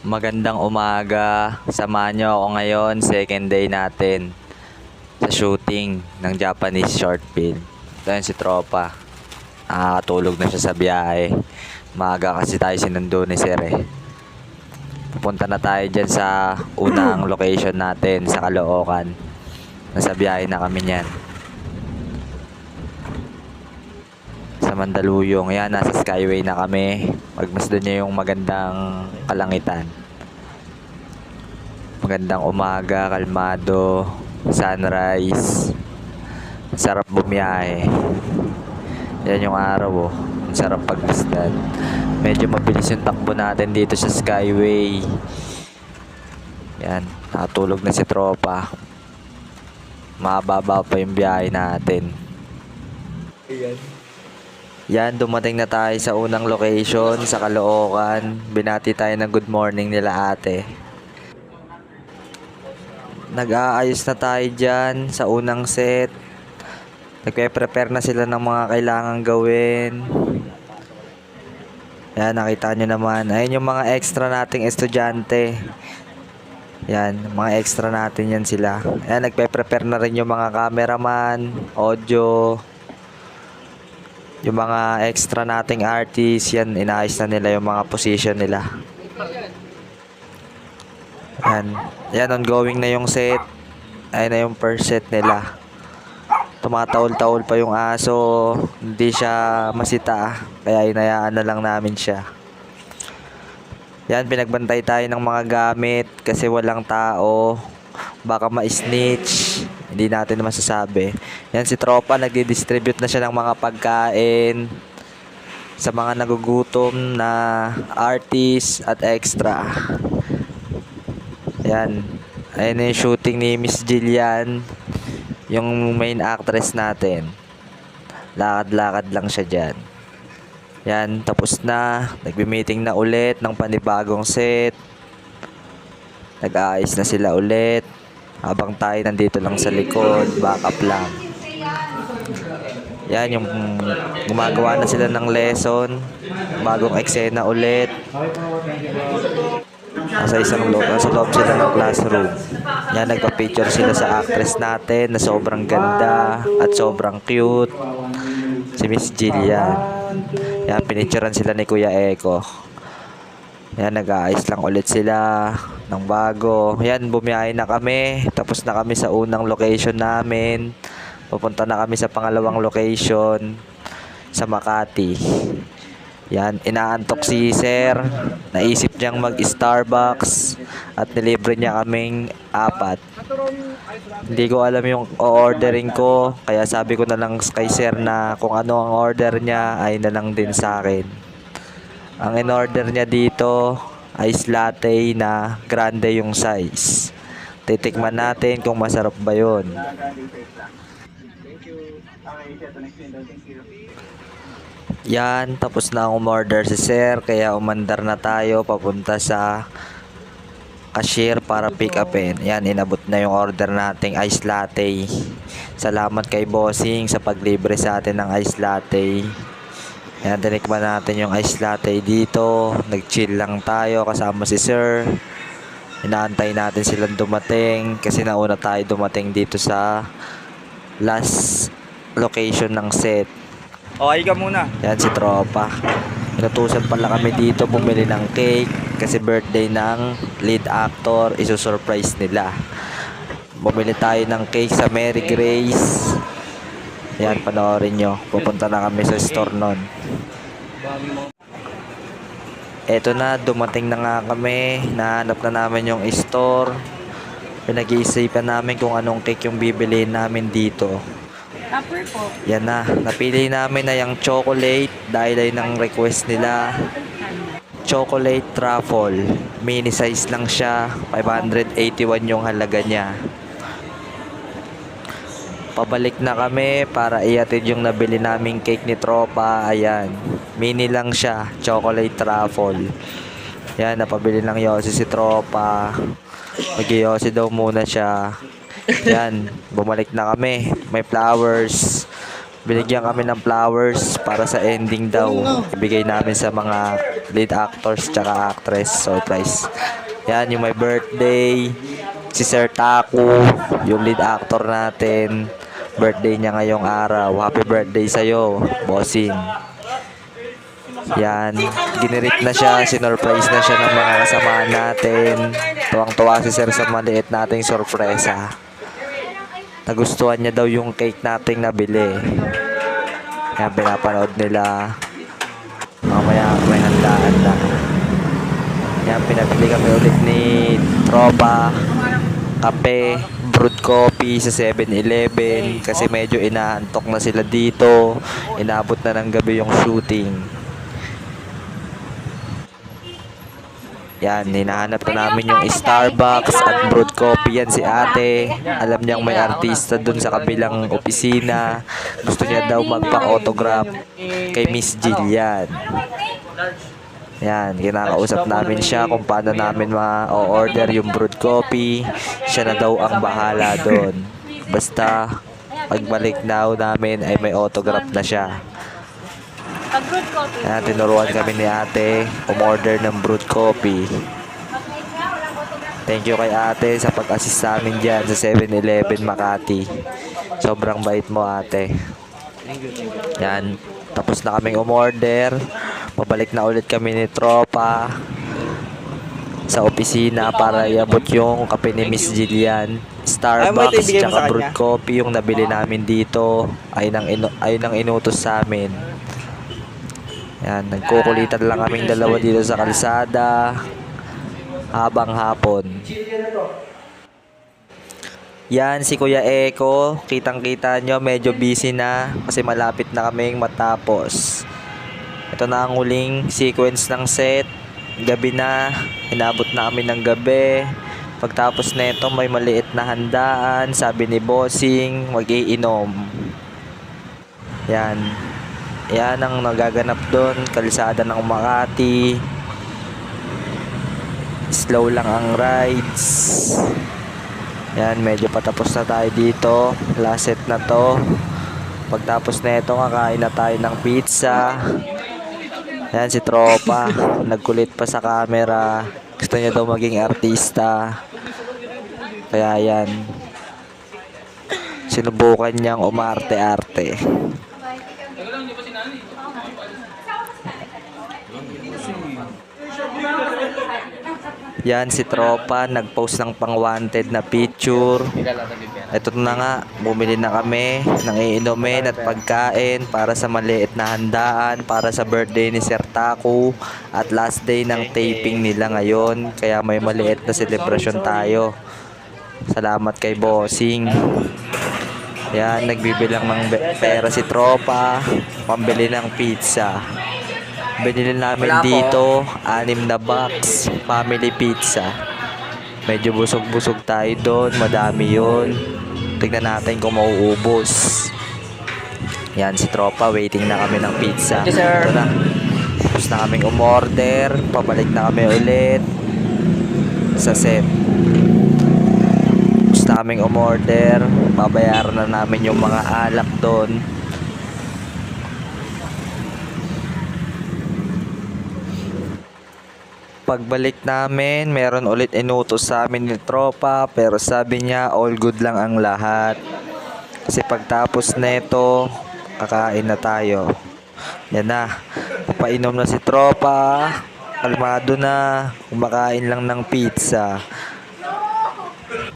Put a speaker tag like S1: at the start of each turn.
S1: Magandang umaga. Samahan niyo ako ngayon, second day natin sa shooting ng Japanese short film. Ito yun si Tropa. Nakakatulog na siya sa biyahe. Maaga kasi tayo sinundo ni Sir eh. Pupunta na tayo dyan sa unang location natin sa Caloocan. Nasa biyahe na kami niyan. Sa Mandaluyong. Yan, nasa Skyway na kami. Magmasdan niyo yung magandang kalangitan. Magandang umaga, kalmado, sunrise. Sarap bumiyahe. Yan yung araw oh. Ang sarap pagmasdan. Medyo mabilis yung takbo natin dito sa Skyway. Yan, nakatulog na si Tropa. Mababa pa yung biyahe natin. Yan, dumating na tayo sa unang location sa Caloocan. Binati tayo ng good morning nila ate. Nag-aayos na tayo dyan sa unang set. Nagpe-prepare na sila ng mga kailangang gawin. Yan, nakita nyo naman. Ayun yung mga extra nating estudyante. Yan, mga extra natin yan sila. Yan, nagpe-prepare na rin yung mga cameraman, audio. Yung mga extra nating artist, yan, inaayos na nila yung mga position nila. Yan, ongoing na yung set. Ayun na yung first set nila. Tumataol-taol pa yung aso. Hindi siya masita. Kaya inayaan na lang namin siya. Yan, pinagbantay tayo ng mga gamit. Kasi walang tao. Baka ma-snitch. Hindi natin masasabi. Yan, si Tropa nagdi-distribute na siya ng mga pagkain sa mga nagugutom na artist at extra. Yan. Ayun yung shooting ni Miss Jillian, yung main actress natin. Lakad-lakad lang siya dyan. Yan, tapos na. Nagbi-meeting na ulit ng panibagong set. Nag-aayos na sila ulit. Habang tayo nandito lang sa likod, backup lang. Yan, yung gumagawa na sila ng lesson. Bagong eksena ulit. Nasa loob sila ng classroom. Yan, nagpa-picture sila sa actress natin na sobrang ganda at sobrang cute. Si Miss Jillian. Yan, pinicturean sila ni Kuya Eko. Yan, nag-aayos lang ulit sila ng bago. Yan, bumiyahe na kami. Tapos na kami sa unang location namin. Pupunta na kami sa pangalawang location sa Makati. Yan, inaantok si Sir. Naisip niyang mag-Starbucks at nilibre niya kaming 4. Hindi ko alam yung o-ordering ko, kaya sabi ko na lang kay Sir na kung ano ang order niya ay na lang din sa akin. Ang in-order niya dito, ice latte na grande yung size. Titikman natin kung masarap ba yun. Yan, tapos na ang umorder si Sir, kaya umandar na tayo papunta sa cashier para pick upin. Yan, inabot na yung order nating ice latte. Salamat kay Bossing sa paglibre sa atin ng ice latte. Yan, tinikman natin yung ice latte dito. Nag-chill lang tayo kasama si Sir. Inaantay natin silang dumating kasi nauna tayo dumating dito sa last location ng set.
S2: Okay ka muna.
S1: Yan si Tropa. Inutusan pala kami dito bumili ng cake kasi birthday ng lead actor. Isusurprise nila. Bumili tayo ng cake sa Mary Grace. Yan, panoorin nyo. Pupunta na kami sa store nun. Eto na, dumating na nga kami. Nahanap na namin yung store. Pinag-iisipan namin kung anong cake yung bibiliin namin dito.
S3: Upper po.
S1: Yan na, napili namin na yung chocolate dahil ay ng request nila. Chocolate truffle. Mini size lang siya. 581 yung halaga niya. Pabalik na kami para iatid yung nabili naming cake ni Tropa. Ayan, mini lang siya. Chocolate truffle. Yan, napabili lang Yossi si Tropa. Mag-Yossi daw muna siya. Yan, bumalik na kami. May flowers. Binigyan kami ng flowers para sa ending daw. Ibigay namin sa mga lead actors tsaka actress. Surprise. Yan, yung may birthday. Si Sir Taku, yung lead actor natin. Birthday niya ngayong araw. Happy birthday sa'yo, bossing. Yan, ginirit na siya, sinurprise na siya ng mga kasamahan natin. Tuwang-tuwa si Sir sa maliit nating sorpresa. Nagustuhan niya daw yung cake nating nabili. Yan, pinapanood nila. Mamaya may handaan na. Yan, pinabili kami ulit ni Tropa kape, brewed coffee sa 7-Eleven kasi medyo inaantok na sila dito. Inabot na ng gabi yung shooting. Yan, hinahanap na namin yung Starbucks at brewed coffee. Yan si ate. Alam niyang may artista dun sa kabilang opisina. Gusto niya daw magpa-autograph kay Miss Jillian. Yan, kinakausap namin siya kung paano namin ma-order yung brewed coffee. Siya na daw ang bahala doon. Basta, pagbalik daw namin ay may autograph na siya. Yan, tinuruan kami ni ate umorder ng brewed coffee. Thank you kay ate sa pag-assist sa amin dyan sa 7-Eleven Makati. Sobrang bait mo ate. Yan, tapos na kaming umorder. Pabalik na ulit kami ni Tropa sa opisina para iabot yung kape ni Miss Jillian. Starbucks tsaka brewed coffee yung nabili namin dito ay nang inutos sa amin. Yan, nagkukulitan lang kaming dalawa dito sa kalsada habang hapon. Yan, si Kuya Eko, kitang-kita nyo, medyo busy na kasi malapit na kaming matapos. Ito na ang huling sequence ng set. Gabi na, inabot na kami ng gabi. Pagtapos nito may maliit na handaan. Sabi ni Bossing, mag-iinom. Yan. Yan ang nagaganap doon. Kalsada ng Makati. Slow lang ang rides. Yan, medyo patapos na tayo dito. Last set na to. Pagtapos na ito, kakain na tayo ng pizza. Yan si Tropa. Nagkulit pa sa camera. Gusto niya daw maging artista. Kaya yan. Sinubukan niyang umarte-arte. Yan si Tropa, nag-post ng pang-wanted na picture. Ito na nga, bumili na kami ng iinumin at pagkain para sa maliit na handaan para sa birthday ni Sir Taku at last day ng taping nila ngayon. Kaya may maliit na celebration tayo. Salamat kay Bossing. Yan, nagbibilang ng pera si Tropa, pambili ng pizza. Binili namin dito 6 na box family pizza. Medyo busog-busog tayo doon, madami yun. Tignan natin kung mauubos. Yan si Tropa, waiting na kami ng pizza. Ito na. Tapos na kaming umorder, pabalik na kami ulit sa set. Tapos na kaming umorder, babayaran na namin yung mga alak doon. Pagbalik namin, meron ulit inutos sa amin ni Tropa, pero sabi niya all good lang ang lahat. Kasi pagtapos neto, kakain na tayo. Yan na, papainom na si Tropa, kalmado na, kumakain lang ng pizza.